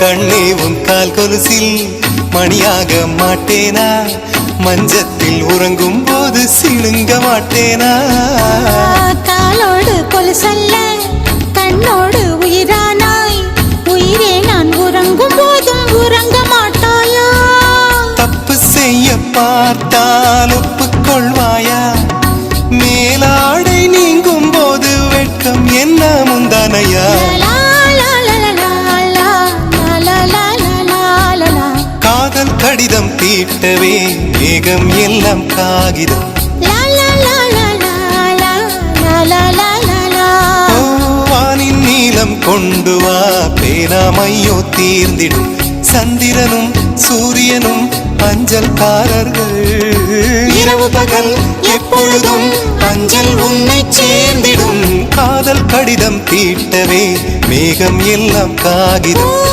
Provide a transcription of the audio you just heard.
கண்ணே உன் கால் கொலுசில் மணியாக மாட்டேனா? மஞ்சத்தில் உறங்கும் போது சிணுங்க மாட்டேனா? காலோடு கொலுசல்ல கண்ணோடு உயிரானாய், உயிரே நான் உறங்கும் போதும் உறங்க மாட்டாயா? தப்பு செய்ய பார்த்தால் ஒப்புக்கொள்வாயா? மேலாடை நீங்கும் போது வெட்கம் என்ன முந்தானையா? காதல் கடிதம் தீட்டவே மேகம் எல்லாம் காகிதம். வானின் நீளம் கொண்டு வா, பேராமையோ தீர்ந்திடும். சந்திரனும் சூரியனும் அஞ்சல்காரர்கள். இரவு பகல் எப்பொழுதும் அஞ்சல் உன்னை சேர்ந்திடும். காதல் கடிதம் தீட்டவே மேகம் எல்லாம் காகிதம்.